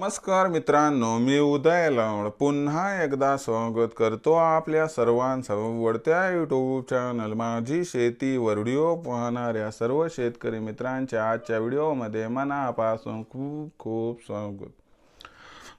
नमस्कार मित्रांनो, मी उदय लाड पुन्हा एकदा स्वागत करतो आपल्या सर्वांचं आवडत्या यूट्यूब चॅनल माझी शेती वर व्हिडिओ पाहणाऱ्या सर्व शेतकरी मित्रांच्या आजच्या व्हिडिओमध्ये मनापासून खूप खूप स्वागत।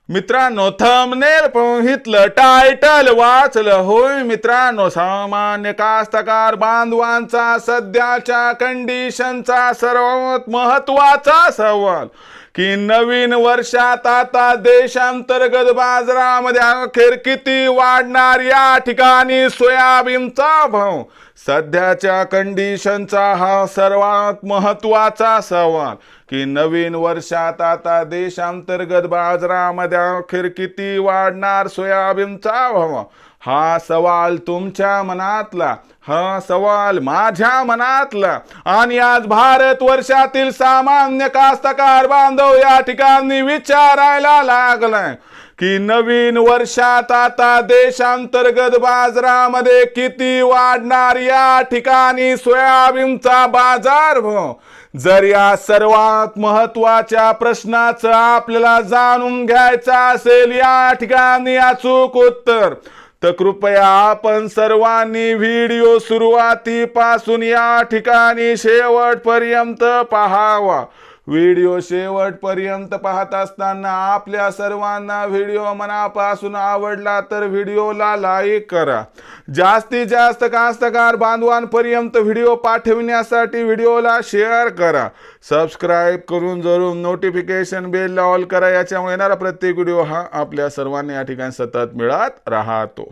मित्रांनो, थंबनेल पाहितलं, टायटल वाचलं होय मित्रांनो, सामान्य कास्तकार बांधवांचा सध्याच्या कंडिशनचा सर्वात महत्त्वाचा सवाल की नवीन वर्षात आता देशांतर्गत बाजारामध्ये अखेर किती वाढणार। या ठिकाणी सोयाबीनचा भाव सध्याच्या कंडिशनचा हा सर्वात महत्त्वाचा सवाल की नवीन वर्षात आता देशांतर्गत बाजारामध्ये अखेर किती वाढणार सोयाबीनचा भाव। हा सवाल तुमच्या मनातला, हा सवाल माझ्या मनातला आणि आज भारत वर्षातील सामान्य कास्तकार बांधव या ठिकाणी विचारायला लागलाय की नवीन वर्षात आता देशांतर्गत बाजारामध्ये किती वाढणार। या ठिकाणी सोयाबीनचा बाजारभाव जर या सर्वात महत्त्वाच्या प्रश्नाचं आपल्याला जाणून घ्यायचं असेल या ठिकाणी अचूक उत्तर, तर कृपया आपण सर्वांनी व्हिडिओ सुरुवातीपासून या ठिकाणी शेवटपर्यंत पाहावा। व्हिडिओ शेवटपर्यंत पाहत असताना आपल्या सर्वांना व्हिडिओ मनापासून आवडला तर व्हिडिओला लाईक करा। जास्तीत जास्त कास्तकार बांधवांपर्यंत व्हिडिओ पाठविण्यासाठी व्हिडिओला शेअर करा। सबस्क्राईब करून जरूर नोटिफिकेशन बेल ऑल करा, याच्यामुळे येणारा प्रत्येक व्हिडिओ हा आपल्या सर्वांना या ठिकाणी सतत मिळत राहतो।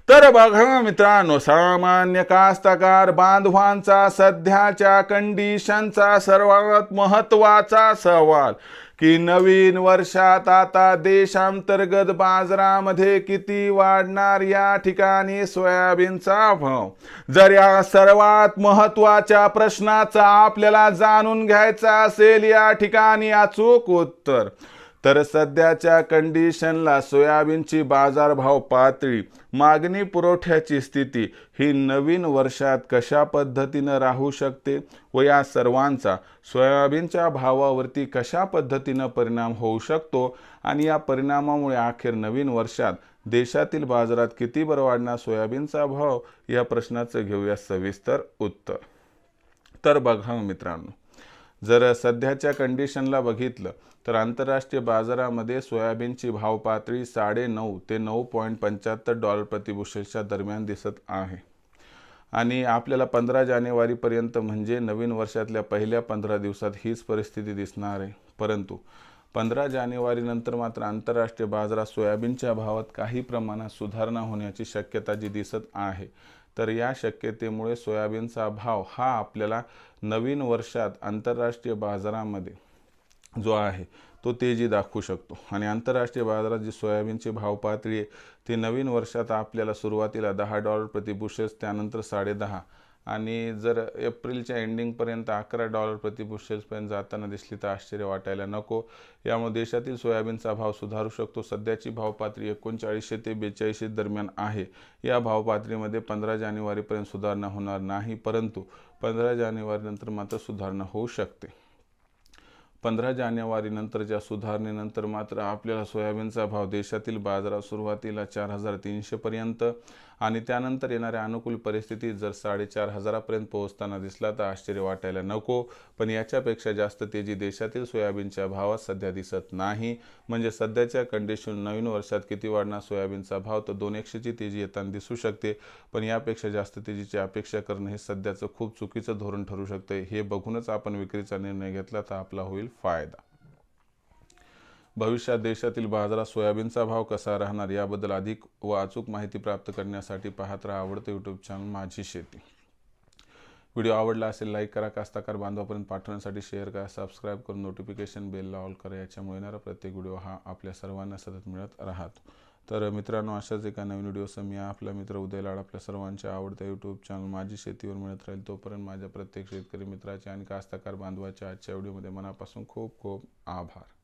तर बघा मित्रांनो, सामान्य कास्तकार बांधवांचा सध्याच्या कंडिशनचा सर्वात महत्त्वाचा सवाल की नवीन वर्षात आता देशांतर्गत बाजारामध्ये किती वाढणार। या ठिकाणी सोयाबीनचा भाव जर या सर्वात महत्त्वाच्या प्रश्नाचा आपल्याला जाणून घ्यायचा असेल या ठिकाणी अचूक उत्तर, तर सध्याच्या कंडिशनला सोयाबीनची बाजारभाव पातळी, मागणी पुरवठ्याची स्थिती ही नवीन वर्षात कशा पद्धतीने राहू शकते व या सर्वांचा सोयाबीनच्या भावावरती कशा पद्धतीने परिणाम होऊ शकतो आणि या परिणामामुळे अखेर नवीन वर्षात देशातील बाजारात किती बरं वाढणार सोयाबीनचा भाव, या प्रश्नाचं घेऊया सविस्तर उत्तर। तर बघा मित्रांनो, जर सध्याच्या कंडिशनला बघितलं तर आंतरराष्ट्रीय बाजारामध्ये सोयाबीनची भाव पातळी 9.5 ते 9.75 डॉलर प्रति बुशेलच्या दरम्यान दिसत आहे आणि आपल्याला 15 जानेवारीपर्यंत म्हणजे नवीन वर्षातल्या पहिल्या 15 दिवसात हीच परिस्थिती दिसणार आहे। परंतु 15 जानेवारी नंतर मात्र आंतरराष्ट्रीय बाजारात सोयाबीनच्या भावात काही प्रमाणात सुधारणा होण्याची शक्यता जी दिसत आहे, तर या शक्यतेमुळे सोयाबीनचा भाव हा आपल्याला नवीन वर्षात आंतरराष्ट्रीय बाजारामध्ये जो आहे तो तेजी दाखवू शकतो आणि आंतरराष्ट्रीय बाजारात जी सोयाबीनची भाव पातळी आहे ती नवीन वर्षात आपल्याला सुरुवातीला 10 डॉलर प्रति बुशेल, त्यानंतर 10.5 आणि जर एप्रिलच्या एंडिंगपर्यंत 11 डॉलर प्रति बुशेल्सपर्यंत जाताना दिसली तर आश्चर्य वाटायला नको। यामुळे देशातील सोयाबीनचा भाव सुधारू शकतो। सध्याची भाव पातळी 3900 ते 4200 दरम्यान आहे। या भाव पातळीमध्ये 15 जानेवारीपर्यंत सुधारणा होणार नाही, परंतु 15 जानेवारीनंतर मात्र सुधारणा होऊ शकते। 15 जानेवारी नंतरच्या सुधारणेनंतर मात्र आपल्याला सोयाबीनचा भाव देशातील बाजारात सुरुवातीला 4300 पर्यंत आणि त्यानंतर येणाऱ्या अनुकूल परिस्थितीत जर 4500 पर्यंत पोहोचताना दिसला तर आश्चर्य वाटायला नको, पण याच्यापेक्षा जास्त तेजी देशातील सोयाबीनच्या भावात सध्या दिसत नाही। म्हणजे सध्याच्या कंडिशन नवीन वर्षात किती वाढणार सोयाबीनचा भाव, तर 200 ची तेजी येताना दिसू शकते, पण यापेक्षा जास्त तेजीची अपेक्षा करणं हे सध्याचं खूप चुकीचं धोरण ठरू शकते। हे बघूनच आपण विक्रीचा निर्णय घेतला तर आपला होईल फायदा। भविष्यात देशातील बाजारात सोयाबीनचा भाव कसा राहणार याबद्दल अधिक व अचूक माहिती प्राप्त करण्यासाठी पाहत राहा आवडते यूट्यूब चॅनल माझी शेती। व्हिडिओ आवडला असेल लाईक करा, कास्तकार बांधवापर्यंत पाठवण्यासाठी शेअर करा, सबस्क्राईब करून नोटिफिकेशन बेलला ऑल करा, याच्यामुळे येणारा प्रत्येक व्हिडिओ हा आपल्या सर्वांना सतत मिळत राहतो। तर मित्रांनो, अशाच एका नवीन व्हिडिओसह मी आपला मित्र उदय लाड आपल्या सर्वांच्या आवडत्या यूट्यूब चॅनल माझी शेतीवर मिळत राहील। तोपर्यंत माझ्या प्रत्येक शेतकरी मित्राचे आणि कास्तकार बांधवाच्या आजच्या व्हिडिओमध्ये मनापासून खूप खूप आभार।